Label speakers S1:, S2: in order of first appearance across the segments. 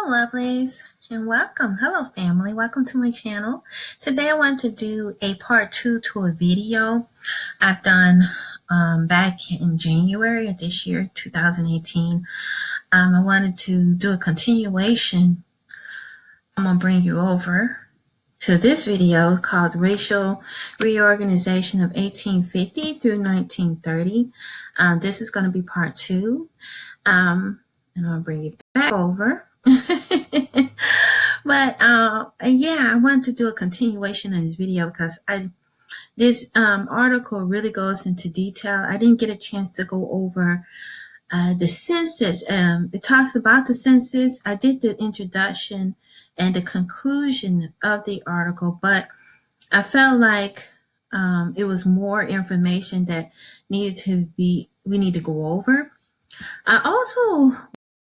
S1: Hello, lovelies, and welcome. Hello, family. Welcome to my channel. Today, I want to do a part 2 to a video I've done back in January of this year, 2018. I wanted to do a continuation. I'm going to bring you over to this video called Racial Reorganization of 1850 through 1930. This is going to be part 2. And I'll bring you back over. But yeah, I wanted to do a continuation of this video because this article really goes into detail. I didn't get a chance to go over the census. It talks about the census. I did the introduction and the conclusion of the article, but I felt like it was more information that we need to go over. I also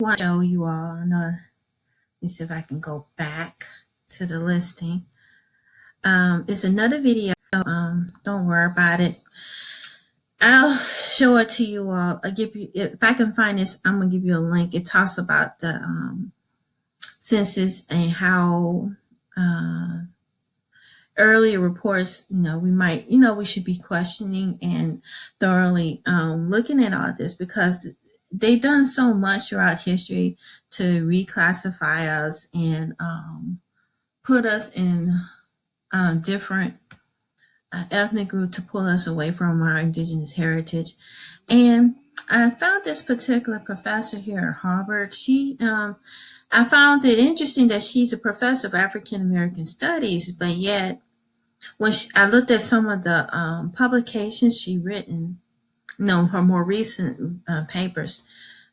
S1: want to show you all, let me see if I can go back to the listing. It's another video. Don't worry about it. I'll show it to you all. I'll give you, if I can find this, I'm gonna give you a link. It talks about the census and how earlier reports, we should be questioning and thoroughly looking at all this, because they've done so much throughout history to reclassify us and put us in different ethnic group to pull us away from our indigenous heritage. And I found this particular professor here at Harvard. I found it interesting that she's a professor of African American studies, but yet when I looked at some of the publications she written, her more recent papers,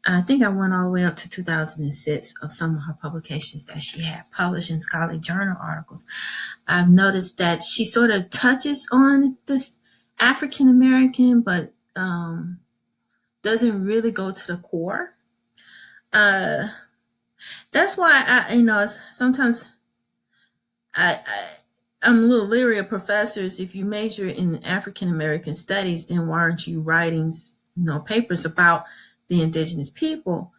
S1: I think I went all the way up to 2006 of some of her publications that she had published in scholarly journal articles. I've noticed that she sort of touches on this African American, but doesn't really go to the core. That's why sometimes I'm a little leery of professors. If you major in African American studies, then why aren't you writing, papers about the indigenous people?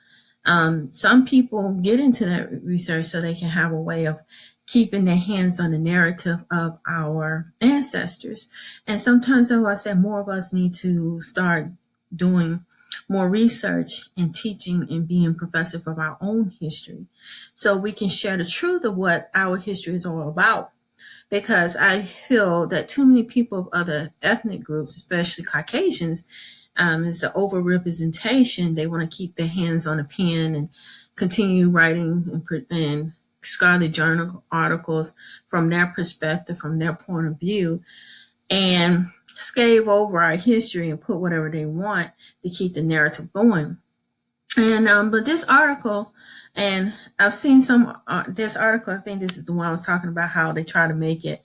S1: Some people get into that research so they can have a way of keeping their hands on the narrative of our ancestors. And sometimes, as I said, more of us need to start doing more research and teaching and being professors of our own history, so we can share the truth of what our history is all about. Because I feel that too many people of other ethnic groups, especially Caucasians, is an overrepresentation. They want to keep their hands on a pen and continue writing and scholarly journal articles from their perspective, from their point of view, and scave over our history and put whatever they want to keep the narrative going. And but this article, and I've seen this article, I think this is the one I was talking about, how they try to make it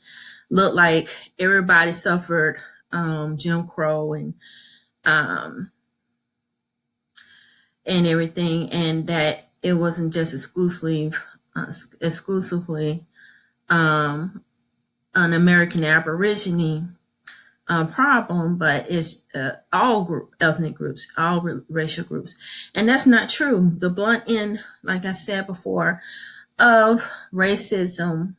S1: look like everybody suffered Jim Crow and everything, and that it wasn't just exclusively an American Aborigine problem, but it's all ethnic groups, all racial groups. And that's not true. The blunt end, like I said before, of racism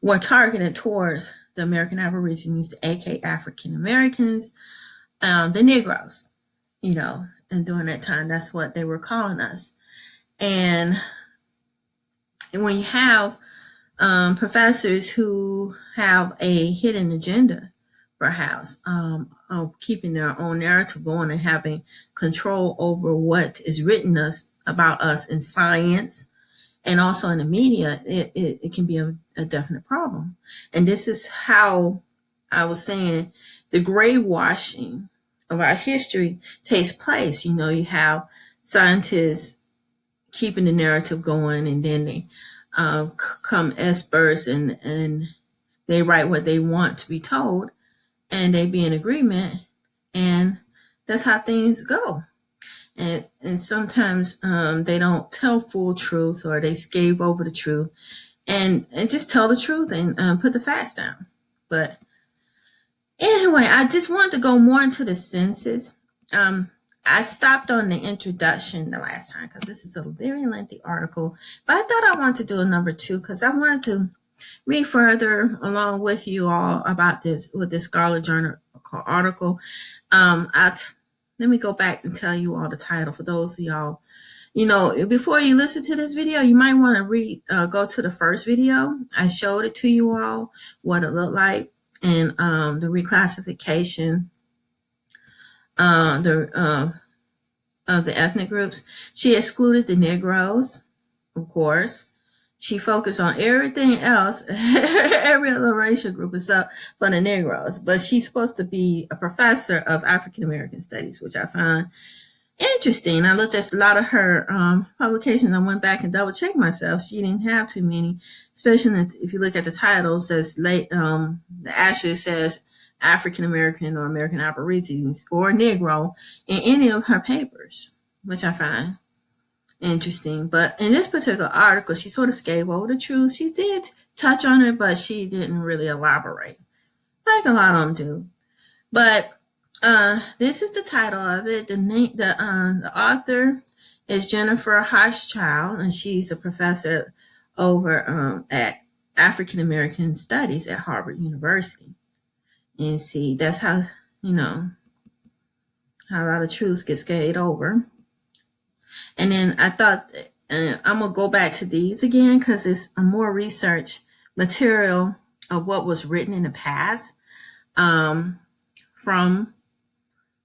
S1: were targeted towards the American Aborigines, aka African Americans, the Negroes, and during that time, that's what they were calling us. And when you have professors who have a hidden agenda, perhaps, of keeping their own narrative going and having control over what is written about us in science and also in the media, it can be a definite problem. And this is how I was saying the gray washing of our history takes place. You have scientists keeping the narrative going, and then they come experts and they write what they want to be told, and they be in agreement, and that's how things go. And sometimes they don't tell full truth, or they scave over the truth and just tell the truth and put the facts down. But anyway, I just wanted to go more into the census. I stopped on the introduction the last time because this is a very lengthy article, but I thought I wanted to do a number 2 because I wanted to read further along with you all about this with this Scarlet Journal article. Let me go back and tell you all the title for those of y'all. Before you listen to this video, you might want to go to the first video. I showed it to you all what it looked like and the reclassification of the ethnic groups. She excluded the Negroes, of course. She focused on everything else, every other racial group except for the Negroes. But she's supposed to be a professor of African American studies, which I find interesting. I looked at a lot of her publications. I went back and double checked myself. She didn't have too many, especially if you look at the title. It says actually says African American or American Aborigines or Negro in any of her papers, which I find interesting. But in this particular article, she sort of gave over the truth. She did touch on it, but she didn't really elaborate like a lot of them do. But this is the title of it. The author is Jennifer Hochschild, and she's a professor over at African American Studies at Harvard University. And see, that's how how a lot of truths get scaled over. And then I thought I'm gonna go back to these again because it's a more research material of what was written in the past from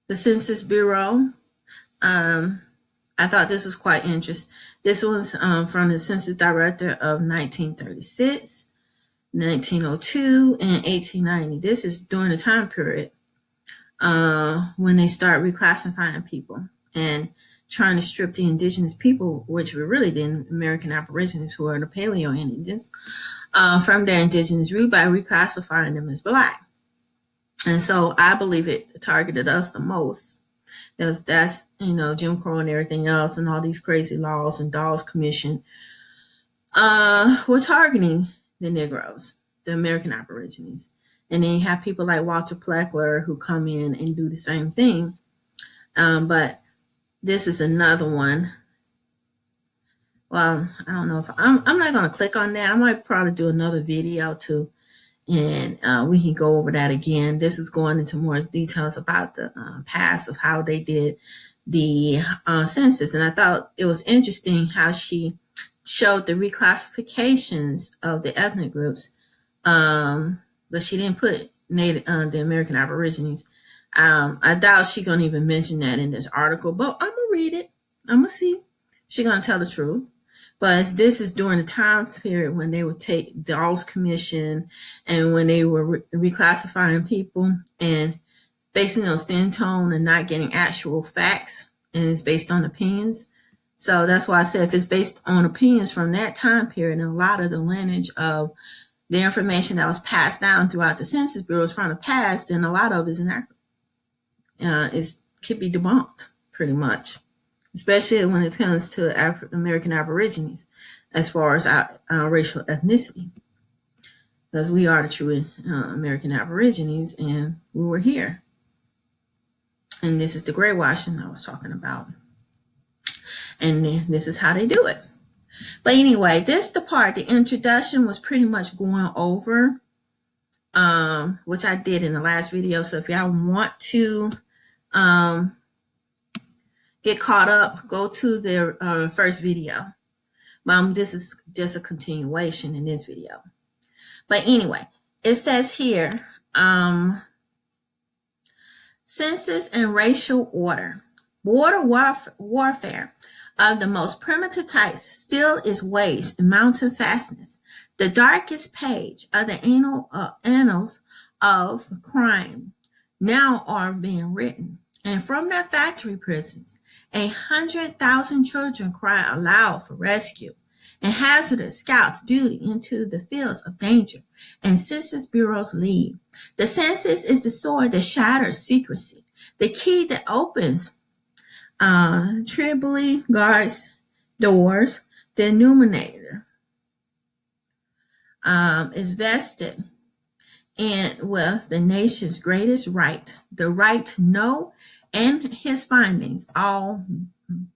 S1: the Census Bureau. I thought this was quite interesting. This was from the Census Director of 1936, 1902, and 1890. This is during the time period when they start reclassifying people and trying to strip the indigenous people, which were really the American Aborigines, who are the Paleo Indians, from their indigenous root by reclassifying them as Black. And so I believe it targeted us the most. That's Jim Crow and everything else and all these crazy laws and Dawes Commission were targeting the Negroes, the American Aborigines. And then you have people like Walter Pleckler who come in and do the same thing. But this is another one. Well, I don't know if I'm not going to click on that. I might probably do another video too. And we can go over that again. This is going into more details about the past of how they did the census. And I thought it was interesting how she showed the reclassifications of the ethnic groups. But she didn't put the American Aborigines. I doubt she's going to even mention that in this article, but I'm going to read it. I'm going to see if she's going to tell the truth. But this is during the time period when they would take Dawes Commission and when they were reclassifying people and basing on skin tone and not getting actual facts, and it's based on opinions. So that's why I said if it's based on opinions from that time period, and a lot of the lineage of the information that was passed down throughout the Census Bureau is from the past, and a lot of it is inaccurate. It could be debunked pretty much, especially when it comes to American Aborigines as far as our racial ethnicity, because we are the true American Aborigines and we were here. And this is the gray washing I was talking about. And this is how they do it. But anyway, the introduction was pretty much going over, which I did in the last video. So if y'all want to get caught up, go to the first video. This is just a continuation in this video. But anyway, it says here, census and racial order. Border warfare of the most primitive types still is waged in mountain fastness. The darkest page of the annals of crime now are being written. And from their factory prisons, 100,000 children cry aloud for rescue, and hazardous scouts duty into the fields of danger, and Census Bureaus lead. The census is the sword that shatters secrecy, the key that opens tribally guards doors. The enumerator is vested with the nation's greatest right, the right to know and his findings, all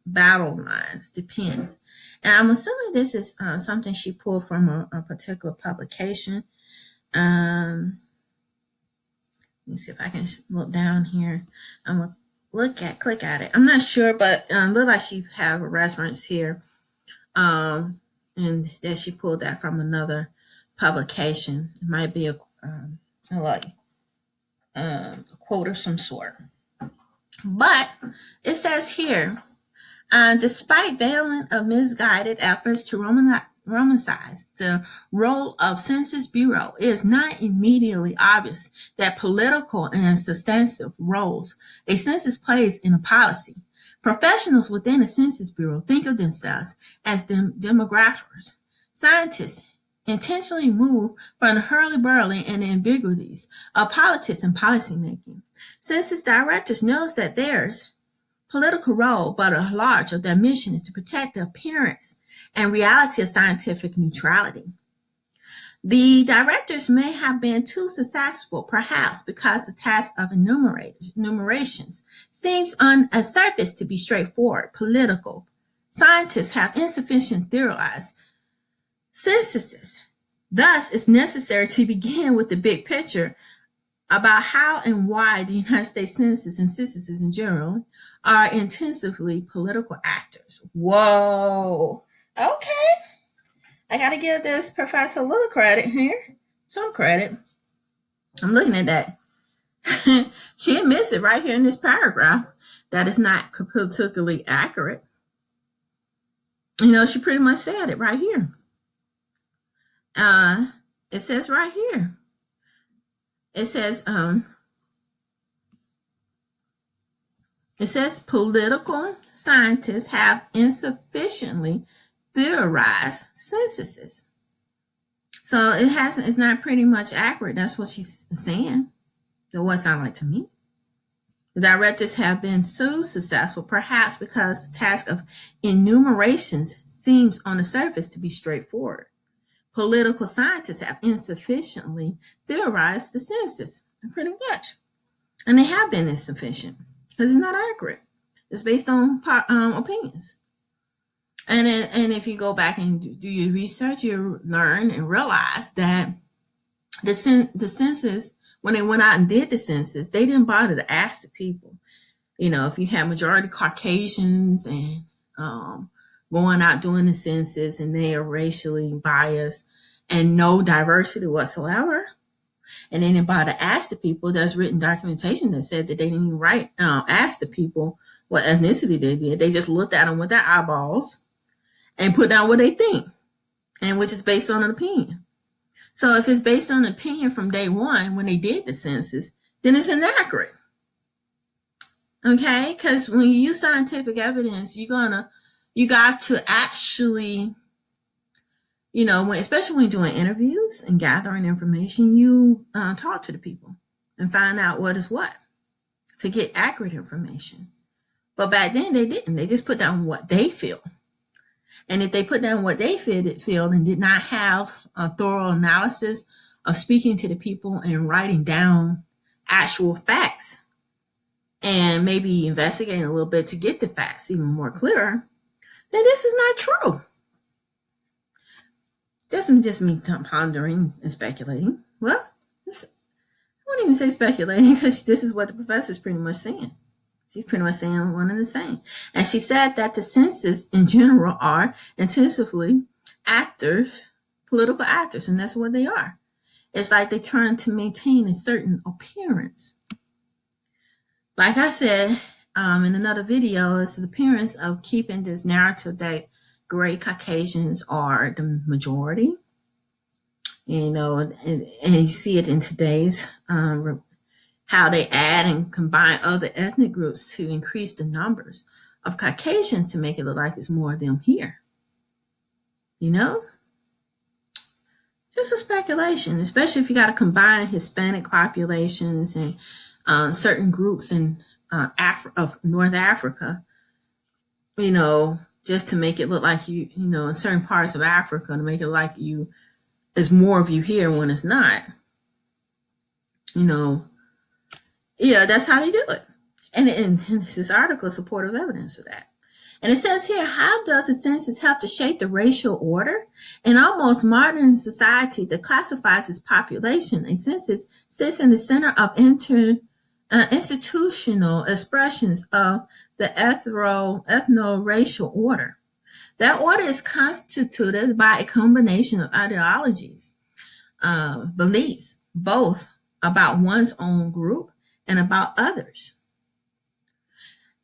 S1: battle lines, depends. And I'm assuming this is something she pulled from a particular publication. Let me see if I can look down here. I'm gonna click at it. I'm not sure, but look like she have a reference here, and that she pulled that from another publication. It might be a quote of some sort. But it says here, despite valiant or misguided efforts to Romanize the role of Census Bureau, it is not immediately obvious that political and substantive roles a census plays in a policy. Professionals within the Census Bureau think of themselves as demographers. Scientists intentionally move from the hurly-burly and the ambiguities of politics and policymaking. Census directors knows that theirs political role, but a large of their mission is to protect the appearance and reality of scientific neutrality. The directors may have been too successful, perhaps because the task of enumerations seems on a surface to be straightforward, political. Scientists have insufficient theorized censuses. Thus, it's necessary to begin with the big picture about how and why the United States Census and censuses in general are intensively political actors. Whoa. Okay. I got to give this professor a little credit here. Some credit. I'm looking at that. She admits it right here in this paragraph that it's not particularly accurate. She pretty much said it right here. It says right here. It says political scientists have insufficiently theorized censuses. So it's not pretty much accurate. That's what she's saying. That what it sounds like to me. The directors have been so successful, perhaps because the task of enumerations seems on the surface to be straightforward. Political scientists have insufficiently theorized the census, pretty much. And they have been insufficient because it's not accurate. It's based on opinions. And if you go back and do your research, you learn and realize that the census, when they went out and did the census, they didn't bother to ask the people. If you had majority Caucasians and going out doing the census and they are racially biased and no diversity whatsoever, and they didn't bother to ask the people. There's written documentation that said that they didn't even ask the people what ethnicity they did. They just looked at them with their eyeballs and put down what they think, and which is based on an opinion. So if it's based on an opinion from day one when they did the census, then it's inaccurate. Okay, because when you use scientific evidence, you got to actually, especially when you're doing interviews and gathering information, you talk to the people and find out what is what to get accurate information. But back then they didn't. They just put down what they feel. And if they put down what they feel and did not have a thorough analysis of speaking to the people and writing down actual facts and maybe investigating a little bit to get the facts even more clearer, then this is not true. This is just me pondering and speculating. Well, I wouldn't even say speculating because this is what the professor is pretty much saying. She's pretty much saying one and the same. And she said that the census in general are intensively political actors, and that's what they are. It's like they're trying to maintain a certain appearance. Like I said in another video, it's the appearance of keeping this narrative that gray Caucasians are the majority. And you see it in today's how they add and combine other ethnic groups to increase the numbers of Caucasians to make it look like it's more of them here. Just a speculation, especially if you got to combine Hispanic populations and certain groups in of North Africa, just to make it look like in certain parts of Africa, to make it like there's more of you here when it's not. Yeah, that's how they do it. And this article is supportive evidence of that. And it says here, how does the census help to shape the racial order? In almost modern society that classifies its population, a census sits in the center of institutional expressions of the ethno-racial order. That order is constituted by a combination of ideologies, beliefs, both about one's own group and about others,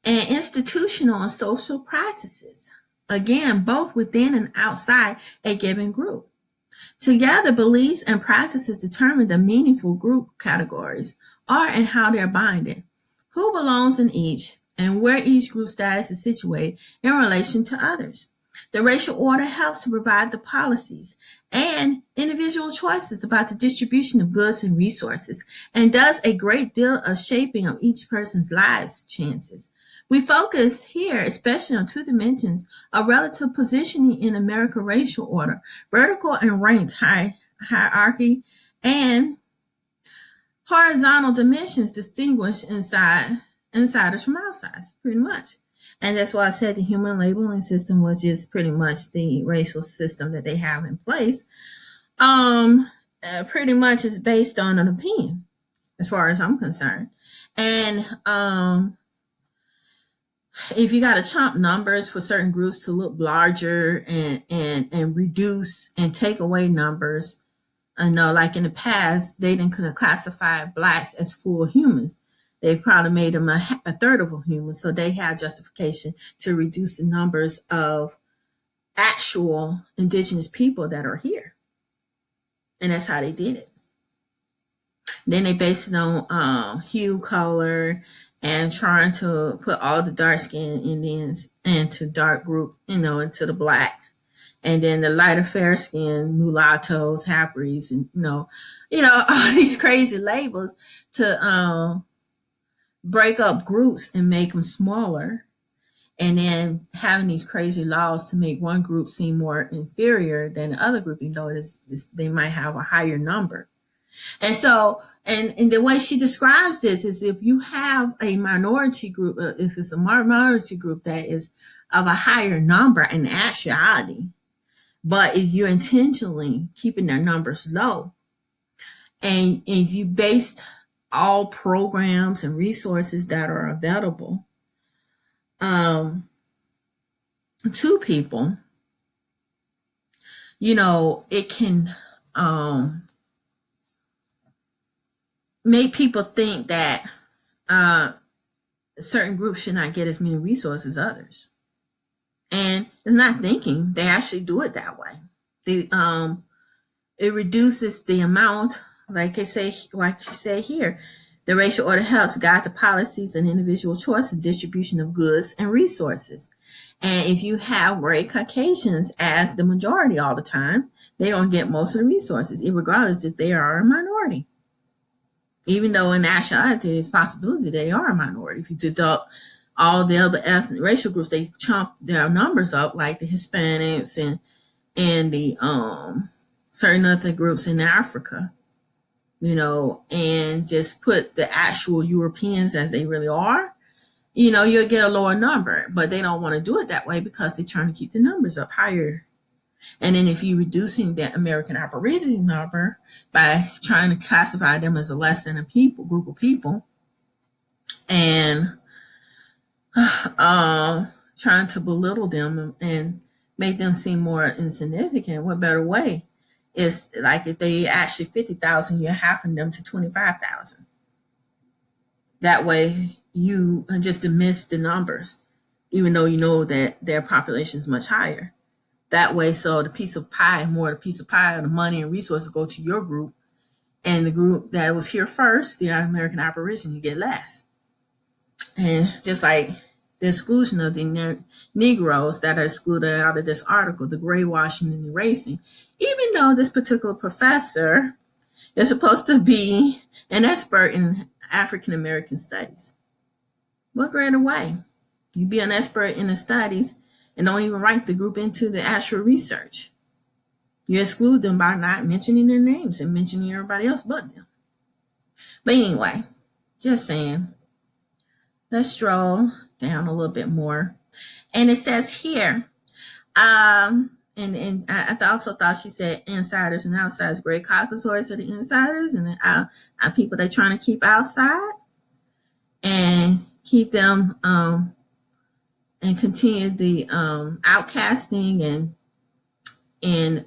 S1: and institutional and social practices, again, both within and outside a given group. Together, beliefs and practices determine the meaningful group categories are and how they're binded, who belongs in each, and where each group status is situated in relation to others. The racial order helps to provide the policies and individual choices about the distribution of goods and resources, and does a great deal of shaping of each person's lives chances. We focus here especially on two dimensions of relative positioning in American racial order: vertical and ranked hierarchy, and horizontal dimensions distinguish insiders from outsiders, pretty much. And that's why I said the human labeling system, which is pretty much the racial system that they have in place, pretty much is based on an opinion, as far as I'm concerned. And if you got to chomp numbers for certain groups to look larger and reduce and take away numbers, I know, like in the past, they didn't classify blacks as full humans. They probably made them a third of a human, so they had justification to reduce the numbers of actual indigenous people that are here, and that's how they did it. Then they based it on hue, color, and trying to put all the dark skinned Indians into dark group, into the black, and then the lighter fair skinned mulattoes, half-breeds, and all these crazy labels to break up groups and make them smaller, and then having these crazy laws to make one group seem more inferior than the other group, they might have a higher number. And so, and the way she describes this is, if you have a minority group, if it's a minority group that is of a higher number in actuality, but if you're intentionally keeping their numbers low, and if you based all programs and resources that are available to people, it can make people think that certain groups should not get as many resources as others. And it's not thinking, they actually do it that way. It reduces the amount, like you say here, the racial order helps guide the policies and individual choice of distribution of goods and resources. And if you have gray Caucasians as the majority all the time, they're going to get most of the resources, regardless if they are a minority. Even though in actuality, there's possibility they are a minority. If you deduct all the other ethnic racial groups, they chump their numbers up, like the Hispanics and the certain other groups in Africa, and just put the actual Europeans as they really are, you'll get a lower number. But they don't want to do it that way because they're trying to keep the numbers up higher. And then if you're reducing the American Aboriginal number by trying to classify them as a less than a group of people, and trying to belittle them and make them seem more insignificant, what better way is, like, if they actually 50,000, you're halving them to 25,000. That way you just diminish the numbers, even though you know that their population is much higher. That way, so the piece of pie, the money and resources go to your group, and the group that was here first, the American Aboriginal, you get less. And just like the exclusion of the Negroes that are excluded out of this article, the gray washing and erasing, even though this particular professor is supposed to be an expert in African American studies. What greater way? You be an expert in the studies and don't even write the group into the actual research. You exclude them by not mentioning their names and mentioning everybody else but them. But anyway, just saying, let's stroll down a little bit more. And it says here, and I also thought she said insiders and outsiders. Great caucusors are the insiders, and the people they're trying to keep outside and keep them and continue the outcasting and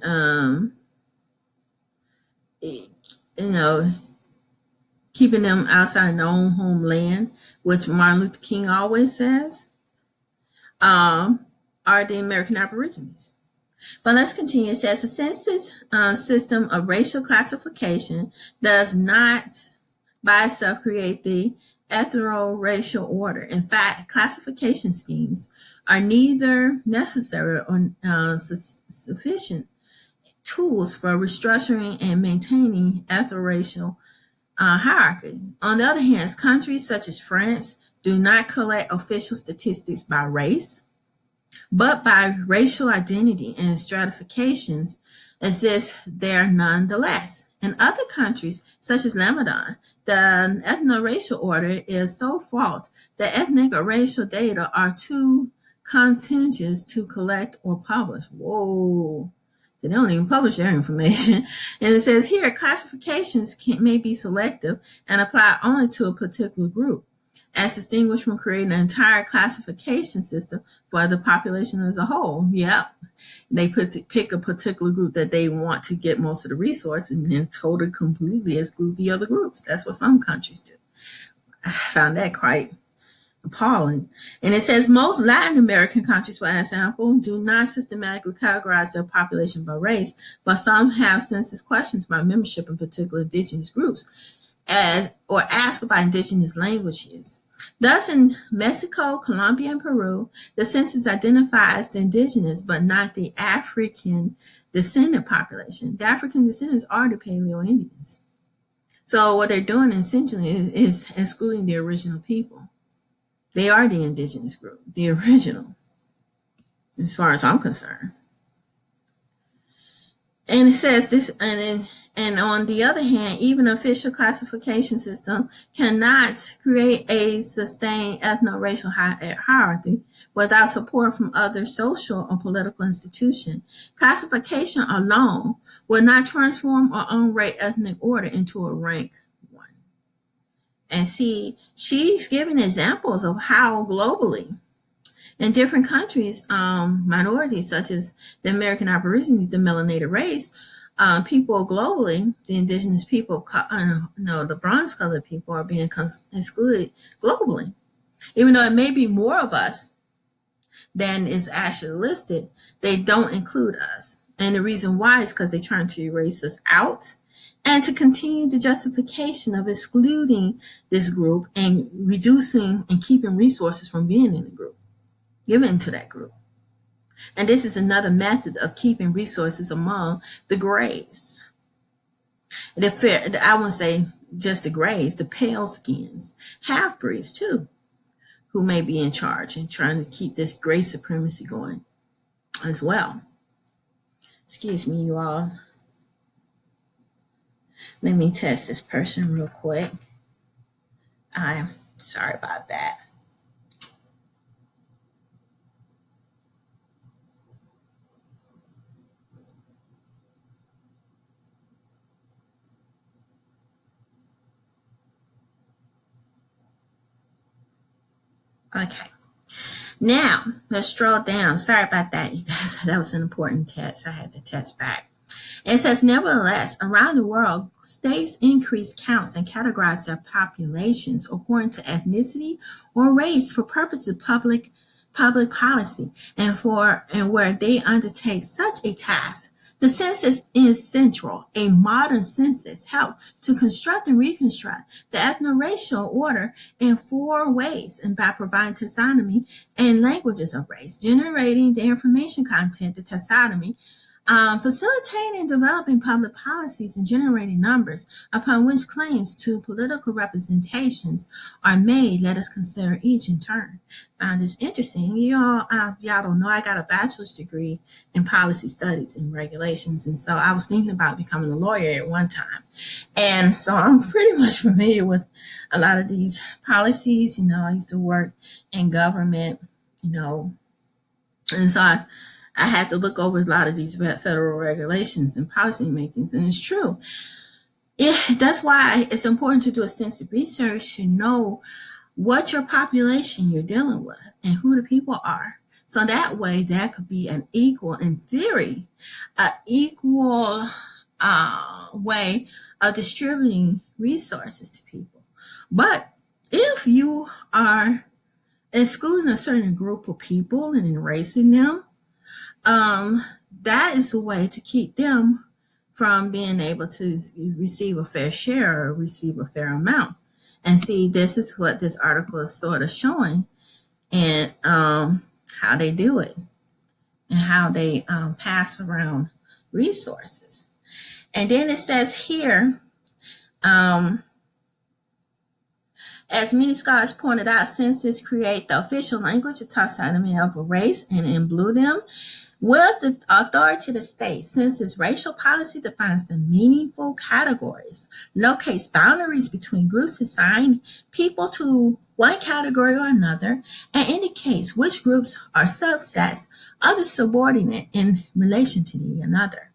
S1: keeping them outside their own homeland, which Martin Luther King always says, are the American Aborigines. But let's continue. It says the census system of racial classification does not by itself create the ethno-racial order. In fact, classification schemes are neither necessary or sufficient tools for restructuring and maintaining ethno-racial hierarchy. On the other hand, countries such as France do not collect official statistics by race, but by racial identity, and stratifications exist there nonetheless. In other countries, such as Lebanon, the ethno-racial order is so flawed that ethnic or racial data are too contentious to collect or publish. Whoa. They don't even publish their information. And it says here, classifications may be selective and apply only to a particular group, as distinguished from creating an entire classification system for the population as a whole. Yep. They pick a particular group that they want to get most of the resources and then totally completely exclude the other groups. That's what some countries do. I found that quite appalling. And it says most Latin American countries, for example, do not systematically categorize their population by race, but some have census questions by membership in particular indigenous groups or ask about indigenous language use. Thus, in Mexico, Colombia, and Peru, the census identifies the indigenous but not the African descendant population. The African descendants are the Paleo Indians. So what they're doing essentially is excluding the original people. They are the indigenous group, the original, as far as I'm concerned. And it says this, and on the other hand, even an official classification system cannot create a sustained ethno-racial hierarchy without support from other social or political institutions. Classification alone will not transform or unrate ethnic order into a rank one. And see, she's giving examples of how globally, in different countries, minorities such as the American Aborigines, the melanated race, people globally, the indigenous people, the bronze-colored people are being excluded globally. Even though it may be more of us than is actually listed, they don't include us. And the reason why is because they're trying to erase us out and to continue the justification of excluding this group and reducing and keeping resources from being in the group, given to that group. And this is another method of keeping resources among the grays. I wouldn't say just the grays, the pale skins, half-breeds too, who may be in charge and trying to keep this gray supremacy going as well. Excuse me, you all. Let me test this person real quick. I'm sorry about that. Okay. Now, let's scroll down. Sorry about that, you guys. That was an important text. I had to text back. It says, nevertheless, around the world, states increase counts and categorize their populations according to ethnicity or race for purposes of public policy and where they undertake such a task. The census is central. A modern census helps to construct and reconstruct the ethno-racial order in 4 ways, and by providing taxonomy and languages of race, generating the information content, the taxonomy, Facilitating and developing public policies and generating numbers upon which claims to political representations are made. Let us consider each in turn. This interesting. Y'all don't know I got a bachelor's degree in policy studies and regulations, and so I was thinking about becoming a lawyer at one time, and so I'm pretty much familiar with a lot of these policies. I used to work in government, and so I had to look over a lot of these federal regulations and policy makings, and it's true. That's why it's important to do extensive research to know what your population you're dealing with and who the people are. So that way, that could be an equal, in theory, an equal way of distributing resources to people. But if you are excluding a certain group of people and erasing them, that is a way to keep them from being able to receive a fair share or receive a fair amount. And see, this is what this article is sort of showing, and how they do it and how they pass around resources. And then it says here, as many scholars pointed out, census create the official language of taxonomy of a race and imbue them with the authority of the state. Census racial policy defines the meaningful categories, locates boundaries between groups, assign people to one category or another, and indicates which groups are subsets of the subordinate in relation to the another.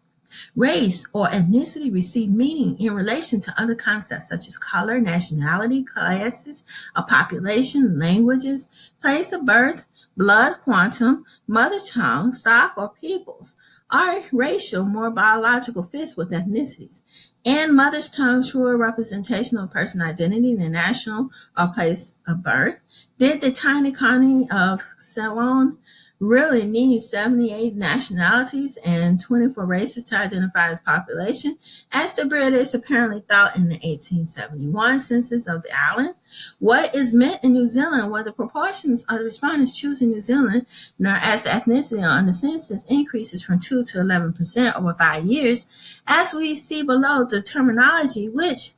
S1: Race or ethnicity receive meaning in relation to other concepts such as color, nationality, classes of population, languages, place of birth, blood quantum, mother tongue, stock, or peoples. Are racial more biological fits with ethnicities? And mother's tongue truer representation of person identity in the national or place of birth? Did the tiny colony of Ceylon really need 78 nationalities and 24 races to identify its population, as the British apparently thought in the 1871 census of the island? What is meant in New Zealand, where the proportions of the respondents choosing New Zealand nor as ethnicity on the census increases from 2 to 11% over 5 years, as we see below, the terminology which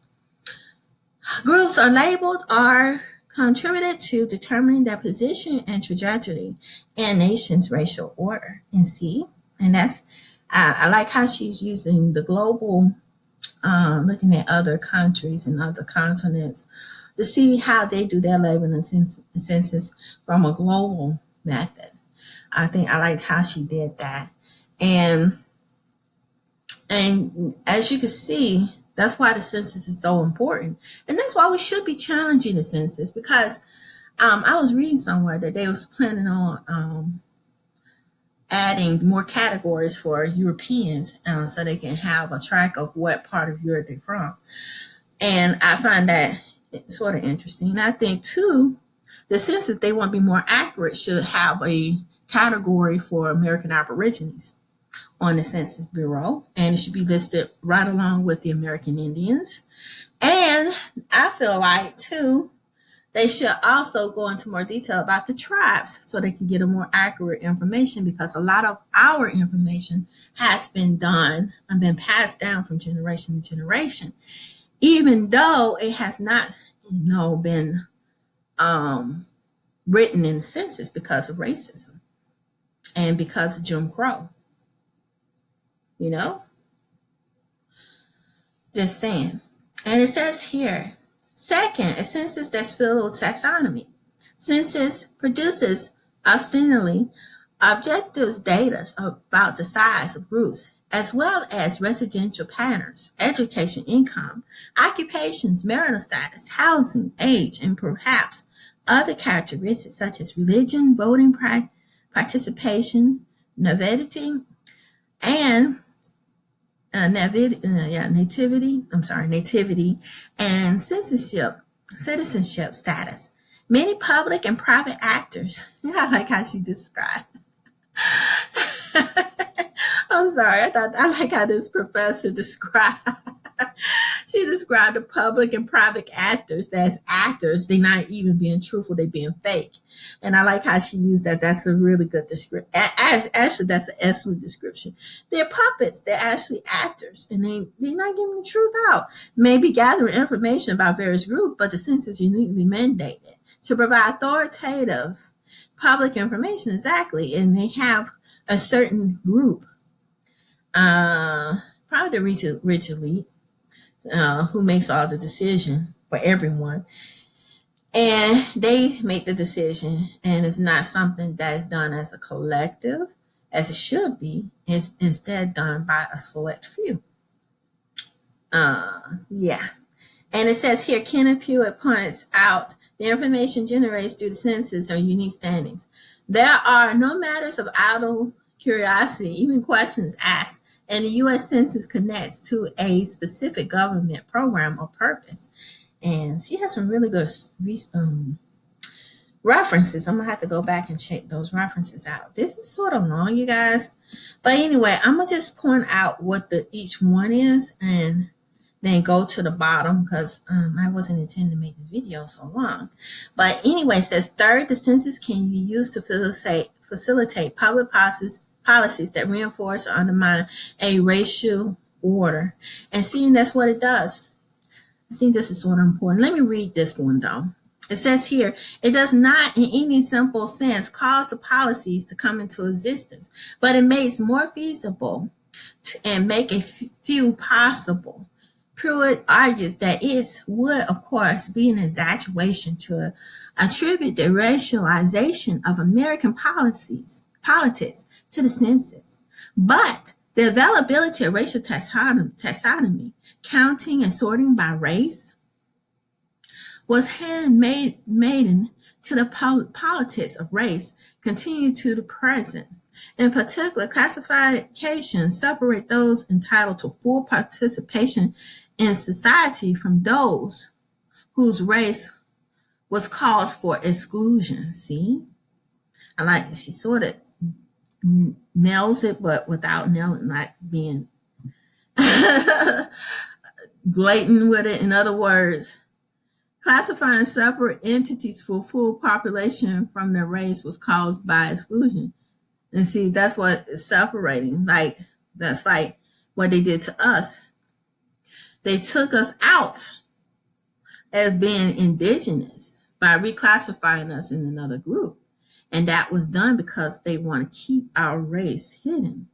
S1: groups are labeled are contributed to determining their position and trajectory in nation's racial order. And see, and that's, I like how she's using the global, looking at other countries and other continents to see how they do their labeling and census from a global method. I think I like how she did that. And as you can see, that's why the census is so important. And that's why we should be challenging the census, because I was reading somewhere that they was planning on adding more categories for Europeans so they can have a track of what part of Europe they're from. And I find that sort of interesting. And I think, too, the census, they want to be more accurate, should have a category for American Aborigines on the Census Bureau, and it should be listed right along with the American Indians. And I feel like, too, they should also go into more detail about the tribes so they can get a more accurate information, because a lot of our information has been done and been passed down from generation to generation, even though it has not, been written in the census because of racism and because of Jim Crow. Just saying. And it says here, second, a census that's filled with taxonomy. Census produces ostensibly objective data about the size of groups, as well as residential patterns, education, income, occupations, marital status, housing, age, and perhaps other characteristics such as religion, voting participation, nativity, and nativity, and citizenship status. Many public and private actors. I like how she described. I'm sorry. I like how this professor described. She described the public and private actors as actors. They're not even being truthful, they're being fake. And I like how she used that. That's a really good description. Actually, that's an excellent description. They're puppets. They're actually actors, and they're not giving the truth out. Maybe gathering information about various groups, but the census uniquely mandated to provide authoritative public information. Exactly. And they have a certain group, probably the rich elite, who makes all the decision for everyone. And they make the decision, and it's not something that is done as a collective, as it should be. It's instead done by a select few. Yeah. And it says here, Kenneth Hewitt points out the information generated through the census are unique standings. There are no matters of idle curiosity, even questions asked, and the U.S. Census connects to a specific government program or purpose. And she has some really good references. I'm going to have to go back and check those references out. This is sort of long, you guys. But anyway, I'm going to just point out what each one is and then go to the bottom because I wasn't intending to make this video so long. But anyway, it says, third, the census can be used to facilitate public policies that reinforce or undermine a racial order. And seeing that's what it does. I think this is sort of important. Let me read this one, though. It says here, it does not in any simple sense cause the policies to come into existence, but it makes more feasible and make a few possible. Pruitt argues that it would, of course, be an exaggeration to attribute the racialization of American politics to the census. But the availability of racial taxonomy, counting and sorting by race, was handmaiden to the politics of race, continue to the present. In particular, classification separate those entitled to full participation in society from those whose race was cause for exclusion. See? I like it. She sort of nails it, but without nailing, not being blatant with it. In other words, classifying separate entities for full population from their race was caused by exclusion. And see, that's what is separating. Like, that's like what they did to us. They took us out as being indigenous by reclassifying us in another group. And that was done because they want to keep our race hidden.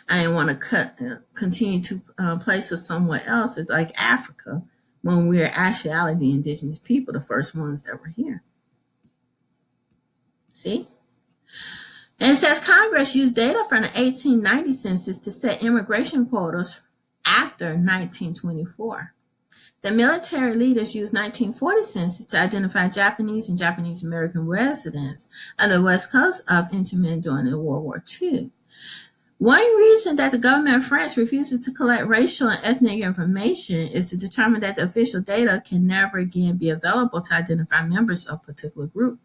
S1: I didn't want to continue to place us somewhere else, like Africa, when we're actually the indigenous people, the first ones that were here. See? And it says Congress used data from the 1890 census to set immigration quotas after 1924. The military leaders used 1940 census to identify Japanese and Japanese American residents on the west coast of Indochina during the World War II. One reason that the government of France refuses to collect racial and ethnic information is to determine that the official data can never again be available to identify members of a particular group.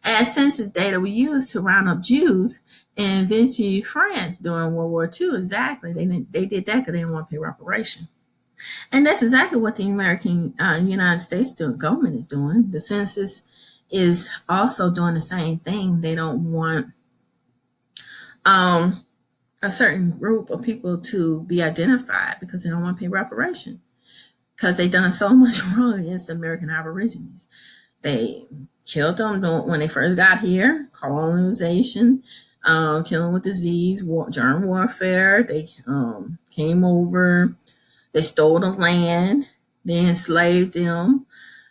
S1: As census data were used to round up Jews in Vichy, France during World War II. Exactly. They did that because they didn't want to pay reparation. And that's exactly what the American United States government is doing. The census is also doing the same thing. They don't want a certain group of people to be identified because they don't want to pay reparation because they've done so much wrong against the American Aborigines. They killed them when they first got here, colonization, killing with disease, germ warfare. They came over, they stole the land, they enslaved them,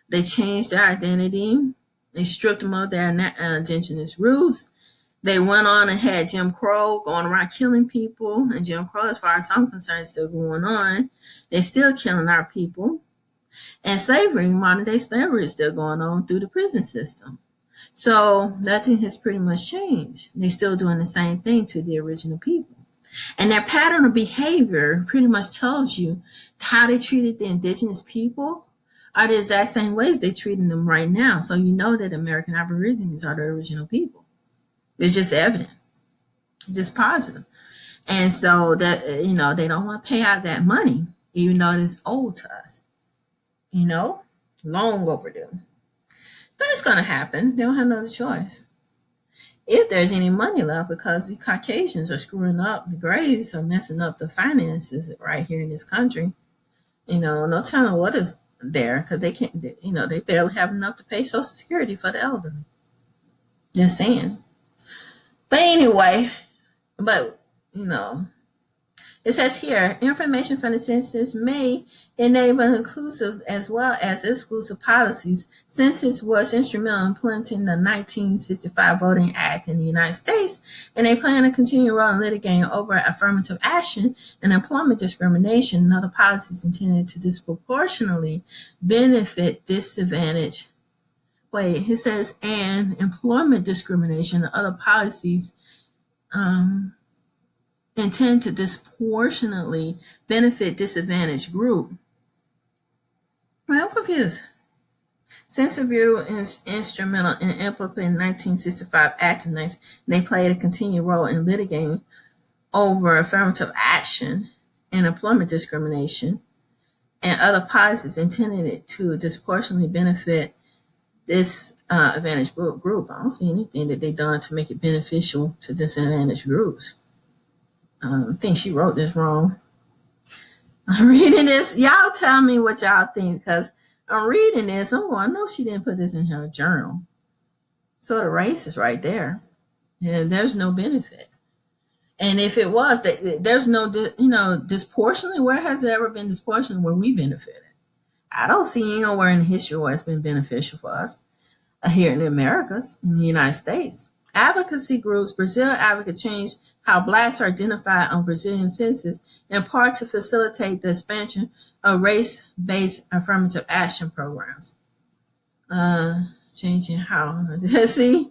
S1: they changed their identity, they stripped them of their indigenous roots. They went on and had Jim Crow going around killing people, and Jim Crow, as far as I'm concerned, is still going on. They're still killing our people. And slavery, modern day slavery, is still going on through the prison system. So nothing has pretty much changed. They're still doing the same thing to the original people. And their pattern of behavior pretty much tells you how they treated the indigenous people are the exact same ways they're treating them right now. So you know that American Aborigines are the original people. It's just evident. It's just positive. And so that, they don't want to pay out that money even though it's old to us, long overdue. But it's going to happen. They don't have no other choice. If there's any money left, because the Caucasians are screwing up, the Greys are messing up the finances right here in this country. No telling what is there, because they can't, they barely have enough to pay Social Security for the elderly. Just saying. But anyway, it says here, information from the census may enable inclusive as well as exclusive policies. Census was instrumental in implementing the 1965 Voting Act in the United States, and they plan to continue role in litigating over affirmative action and employment discrimination and other policies intended to disproportionately benefit disadvantaged. It says, and employment discrimination and other policies intend to disproportionately benefit disadvantaged group. Well, I'm confused. Census Bureau is instrumental in implementing 1965 Act, and they played a continued role in litigating over affirmative action and employment discrimination and other policies intended to disproportionately benefit this advantaged group. I don't see anything that they've done to make it beneficial to disadvantaged groups. I think she wrote this wrong. I'm reading this. Y'all tell me what y'all think, because I'm reading this. I'm going, no, she didn't put this in her journal. So the race is right there. And there's no benefit. And if it was, there's no, disproportionately, where has it ever been disproportionately where we benefited? I don't see anywhere in history where it's been beneficial for us here in the Americas, in the United States. Advocacy groups, Brazil Advocate, changed how Blacks are identified on Brazilian census, in part to facilitate the expansion of race-based affirmative action programs. Changing how? See?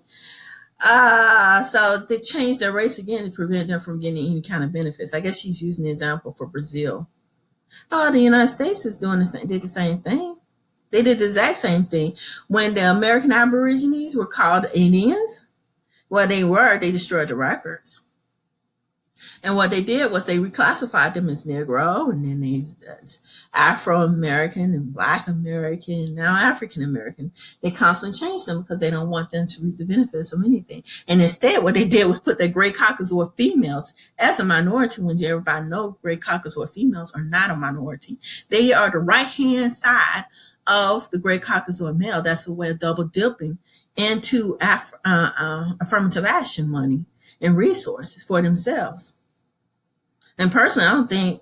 S1: So they changed their race again to prevent them from getting any kind of benefits. I guess she's using the example for Brazil. Oh, the United States is doing did the same thing. They did the exact same thing. When the American Aborigines were called Indians, they destroyed the records. And what they did was they reclassified them as Negro, and then these Afro-American and Black American, and now African American. They constantly changed them because they don't want them to reap the benefits of anything. And instead, what they did was put the Gray Caucasoid females as a minority, when everybody knows Gray Caucasoid females are not a minority. They are the right-hand side of the Gray Caucasoid male. That's a way of double dipping into affirmative action money and resources for themselves. And personally, I don't think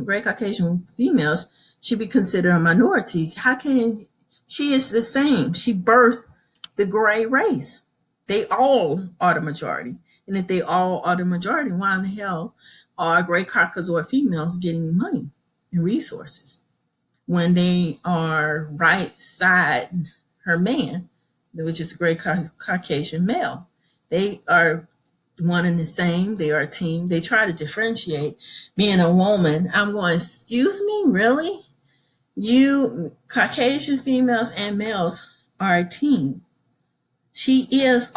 S1: Gray Caucasian females should be considered a minority. How can she is the same? She birthed the gray race. They all are the majority. And if they all are the majority, why in the hell are Gray Caucasoid females getting money and resources when they are right side her man, which is a Gray Caucasian male? They are one and the same. They are a team. They try to differentiate being a woman. I'm going, excuse me, really? You Caucasian females and males are a team. She is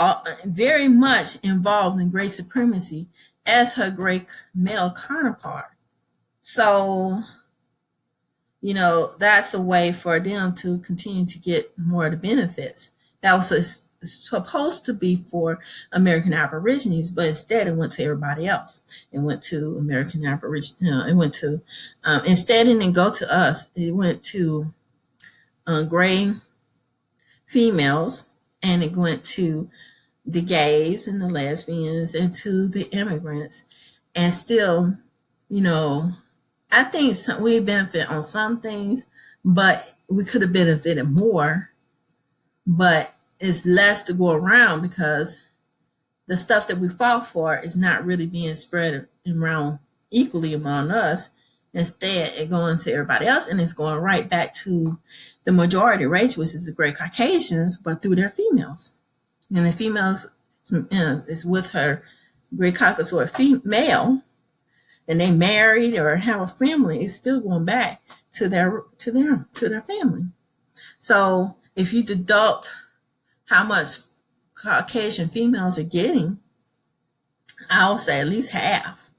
S1: very much involved in gray supremacy as her gray male counterpart. So, that's a way for them to continue to get more of the benefits. That was supposed to be for American Aborigines, but instead it went to everybody else. It went to American Aborigines. It went to, instead it didn't go to us. It went to gray females, and it went to the gays and the lesbians and to the immigrants. And still, I think we benefit on some things, but we could have benefited more. But it's less to go around because the stuff that we fought for is not really being spread around equally among us. Instead, it's going to everybody else, and it's going right back to the majority race, which is the Gray Caucasians, but through their females. And the females is with her Gray Caucasoid female, and they married or have a family, it's still going back to their family. So if you deduct how much Caucasian females are getting, I would say at least half.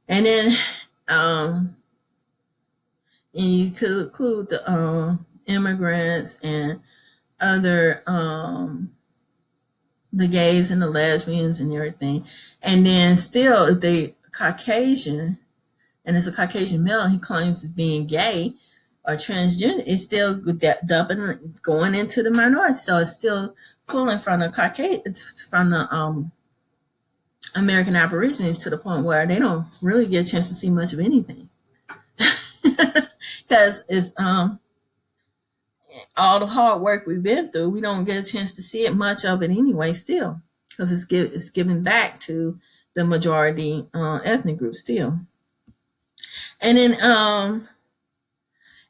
S1: And then And you could include the immigrants and other the gays and the lesbians and everything. And then still, if they Caucasian and it's a Caucasian male, he claims as being gay or transgender, it's still dumping going into the minority. So it's still pulling from the Caucasian, from the American Aborigines, to the point where they don't really get a chance to see much of anything. Because it's all the hard work we've been through, we don't get a chance to see it much of it anyway still, because it's given back to the majority ethnic group still. And then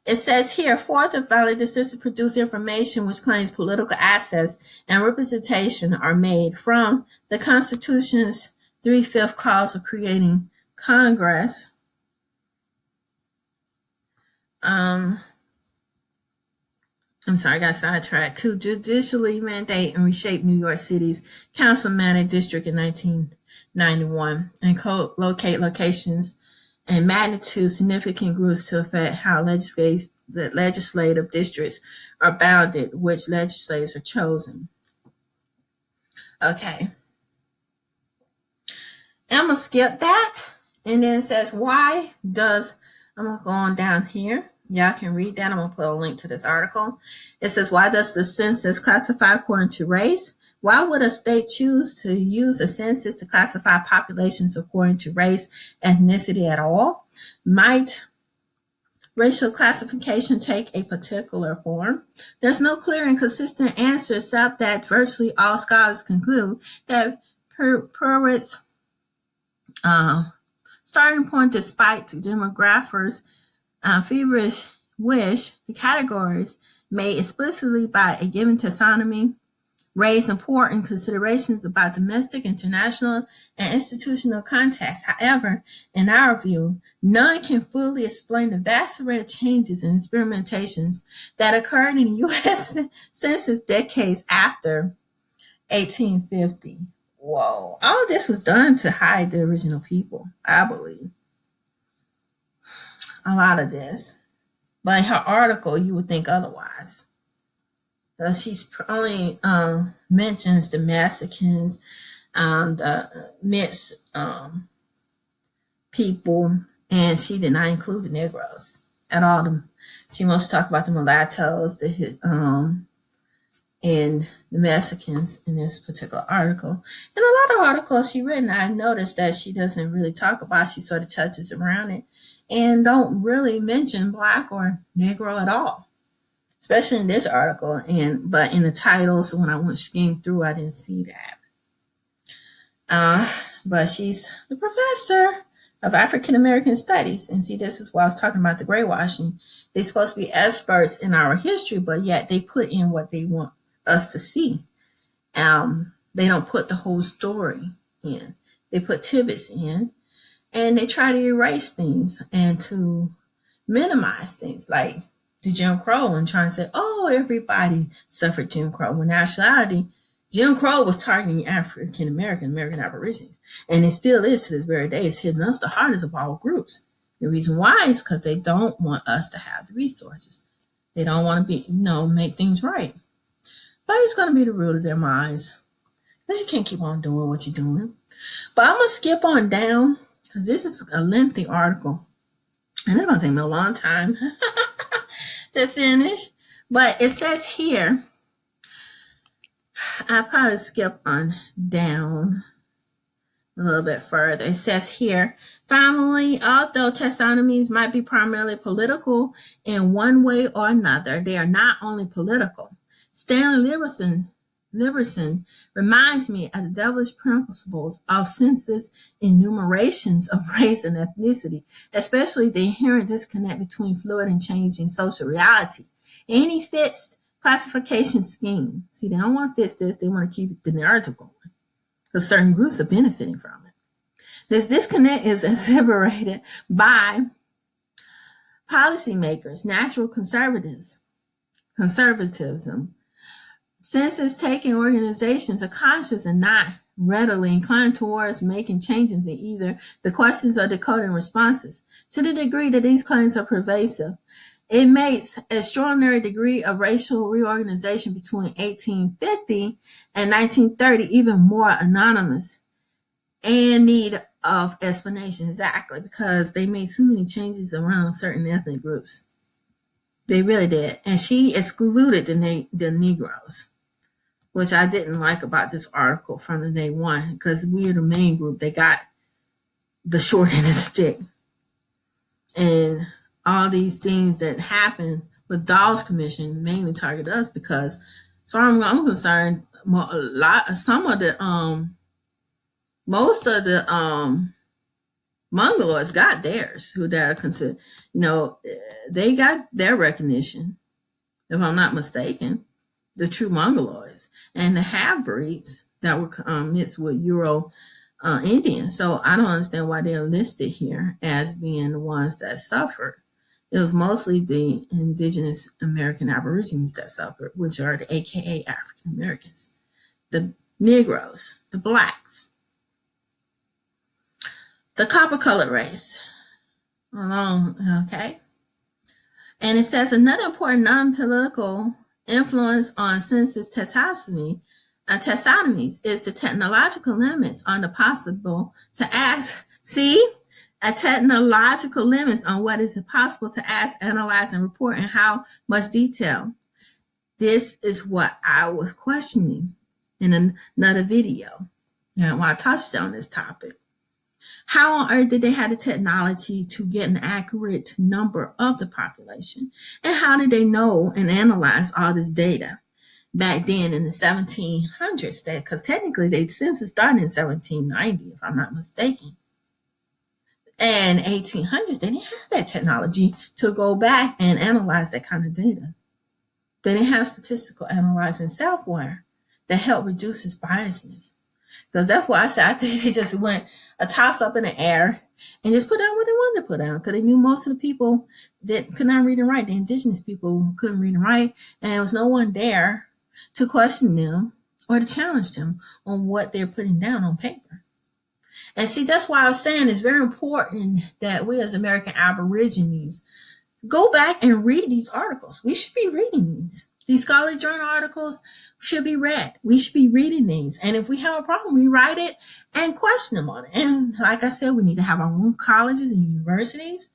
S1: it says here, fourth and finally, the census produced information which claims political access and representation are made from the Constitution's 3/5 clause of creating Congress. I'm sorry, I got sidetracked. To judicially mandate and reshape New York City's councilmatic district in 1991 and co-locate locations and magnitude significant groups to affect how legislative districts are bounded, which legislators are chosen. Okay. I'm going to skip that. And then it says, why does, I'm going down here. Y'all can read that. I'm going to put a link to this article. It says, why does the census classify according to race? Why would a state choose to use a census to classify populations according to race, ethnicity at all? Might racial classification take a particular form? There's no clear and consistent answer, except that virtually all scholars conclude that Purpoz starting point, despite demographers' feverish wish, the categories made explicitly by a given taxonomy raise important considerations about domestic, international, and institutional context. However, in our view, none can fully explain the vast array of changes and experimentations that occurred in the U.S. Census decades after 1850. Whoa. All of this was done to hide the original people, I believe. A lot of this. By her article, you would think otherwise. She's only mentions the Mexicans, the mixed people, and she did not include the Negroes at all. She must talk about the Mulattoes, and the Mexicans in this particular article. And a lot of articles she written, I noticed that she doesn't really talk about. She sort of touches around it and don't really mention Black or Negro at all, especially in this article. But in the titles, when I went skimmed through, I didn't see that. But she's the professor of African American Studies. And see, this is why I was talking about the brainwashing. They're supposed to be experts in our history, but yet they put in what they want us to see. They don't put the whole story in. They put tidbits in, and they try to erase things and to minimize things like the Jim Crow, and trying to say, oh, everybody suffered Jim Crow. When in actuality, Jim Crow was targeting African American Aborigines, and it still is to this very day. It's hitting us the hardest of all groups. The reason why is because they don't want us to have the resources. They don't want to be, make things right. But it's going to be the root of their minds, because you can't keep on doing what you're doing. But I'm going to skip on down, because this is a lengthy article, and it's going to take me a long time to finish. But it says here, I'll probably skip on down a little bit further. It says here, finally, although taxonomies might be primarily political in one way or another, they are not only political. Stanley Liberson reminds me of the devilish principles of census enumerations of race and ethnicity, especially the inherent disconnect between fluid and changing social reality. Any fixed classification scheme, see, they don't want to fix this, they want to keep the narrative going, because certain groups are benefiting from it. This disconnect is exacerbated by policymakers, natural conservatism, census-taking organizations are conscious and not readily inclined towards making changes in either the questions or decoding responses. To the degree that these claims are pervasive, it makes an extraordinary degree of racial reorganization between 1850 and 1930 even more anonymous and need of explanation. Exactly, because they made too many changes around certain ethnic groups. They really did. And she excluded the Negroes, which I didn't like about this article from the day one, because we're the main group. They got the short end of the stick. And all these things that happen with Dawes Commission mainly target us because, as far as I'm concerned, most of the Mongoloids got theirs, who that are considered, they got their recognition, if I'm not mistaken, the true Mongoloids and the half breeds that were mixed with Euro Indians. So I don't understand why they're listed here as being the ones that suffered. It was mostly the indigenous American Aborigines that suffered, which are the AKA African Americans, the Negroes, the blacks, the copper colored race. Okay. And it says another important non-political influence on census taxonomies is the technological limits on the possible to ask. See, a technological limits on what is possible to ask, analyze, and report in how much detail. This is what I was questioning in another video. Now, when I touched on this topic, how on earth did they have the technology to get an accurate number of the population? And how did they know and analyze all this data back then in the 1700s? Because technically, the census started in 1790, if I'm not mistaken. And 1800s, they didn't have that technology to go back and analyze that kind of data. They didn't have statistical analyzing software that helped reduce its biasness. Because that's why I said I think they just went a toss up in the air and just put down what they wanted to put down. Because they knew most of the people that could not read and write, the indigenous people couldn't read and write, and there was no one there to question them or to challenge them on what they're putting down on paper. And see, that's why I was saying it's very important that we as American Aborigines go back and read these articles. We should be reading these. These scholarly journal articles should be read. We should be reading these. And if we have a problem, we write it and question them on it. And like I said, we need to have our own colleges and universities.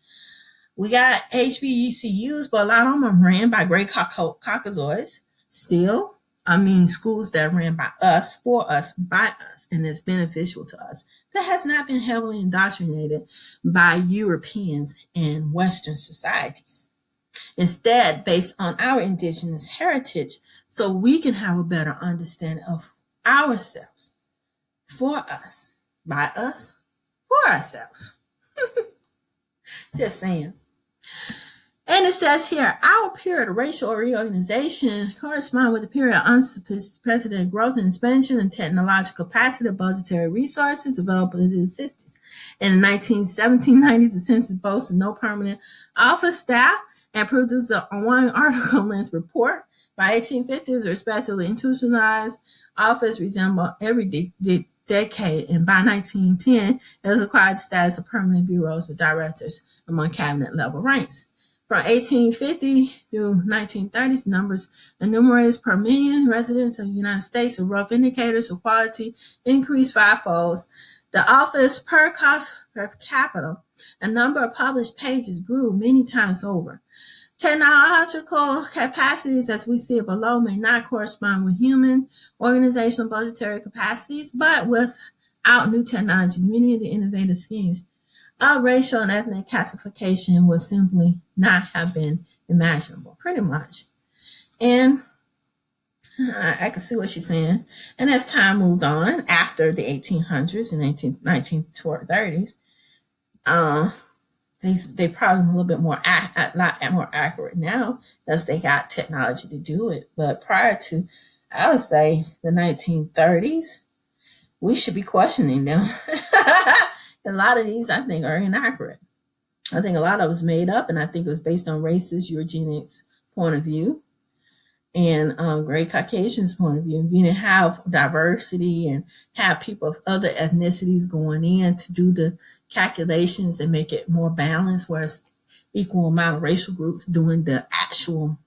S1: We got HBCUs, but a lot of them are ran by great Caucasoids still. I mean, schools that are ran by us, for us, by us, and it's beneficial to us. That has not been heavily indoctrinated by Europeans and Western societies. Instead, based on our indigenous heritage, so we can have a better understanding of ourselves, for us, by us, for ourselves. Just saying. And it says here, our period of racial reorganization corresponds with the period of unprecedented growth and expansion and technological capacity of budgetary resources available in the 60s. In the 1790s, the census boasted no permanent office staff and produced a one article length report. By 1850s, respectively, institutionalized office resembled every decade, and by 1910, it was acquired the status of permanent bureaus with directors among cabinet level ranks. From 1850 through 1930s, numbers enumerated per million residents of the United States, a rough indicators of quality, increased fivefold. The office per cost per capita, a number of published pages grew many times over. Technological capacities, as we see it below, may not correspond with human organizational budgetary capacities, but without new technologies, many of the innovative schemes of racial and ethnic classification would simply not have been imaginable, pretty much. And I can see what she's saying. And as time moved on, after the 1800s and 1930s, they probably a little bit more more accurate now because they got technology to do it. But prior to, I would say, the 1930s, we should be questioning them. A lot of these, I think, are inaccurate. I think a lot of it was made up, and I think it was based on racist eugenics point of view. and Great Caucasian's point of view. You didn't have diversity and have people of other ethnicities going in to do the calculations and make it more balanced, whereas equal amount of racial groups doing the actual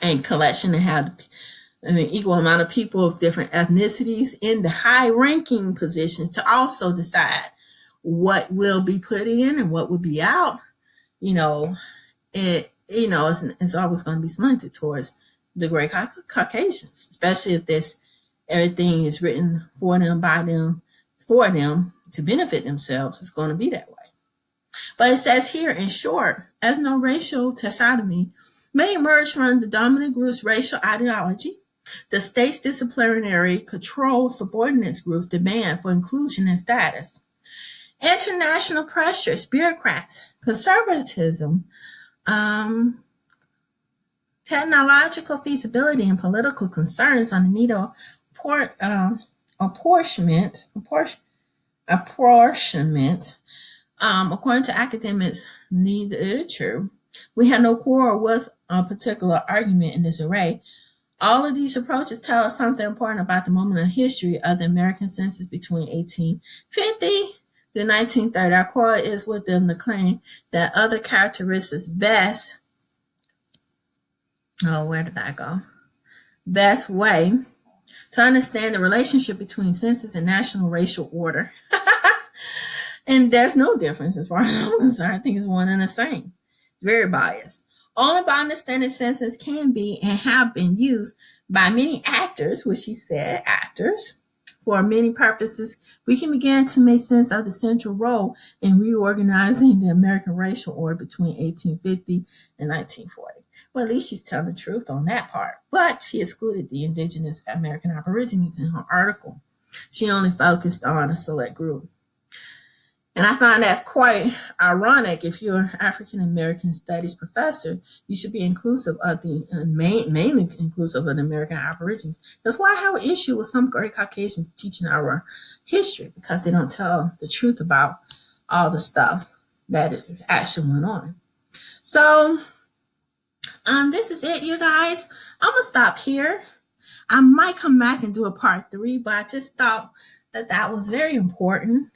S1: and collection and have equal amount of people of different ethnicities in the high ranking positions to also decide what will be put in and what will be out. You know, it's always going to be slanted towards the great Caucasians, especially if this everything is written for them, by them, for them to benefit themselves. It's going to be that way. But it says here, in short, ethno-racial taxonomy may emerge from the dominant group's racial ideology, the state's disciplinary control subordinates groups' demand for inclusion and status, international pressures, bureaucrats, conservatism, technological feasibility, and political concerns on the need of apportionment. According to academics' literature, we have no quarrel with a particular argument in this array. All of these approaches tell us something important about the moment of history of the American census between 1850 to 1930. Our quarrel is with them to claim that other characteristics best way to understand the relationship between census and national racial order. And there's no difference as far as I'm concerned. I think it's one and the same. Very biased. Only by understanding census can be and have been used by many actors, which she said, actors, for many purposes, we can begin to make sense of the central role in reorganizing the American racial order between 1850 and 1940. Well, at least she's telling the truth on that part. But she excluded the indigenous American Aborigines in her article. She only focused on a select group. And I find that quite ironic. If you're an African American studies professor, you should be inclusive of the mainly inclusive of the American Aborigines. That's why I have an issue with some great Caucasians teaching our history, because they don't tell the truth about all the stuff that actually went on. So this is it, you guys. I'm gonna stop here. I might come back and do a part 3, but I just thought that was very important.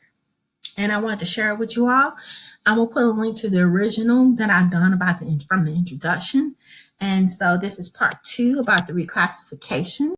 S1: And I wanted to share it with you all. I'm going to put a link to the original that I've done from the introduction. And so this is part 2 about the reclassification.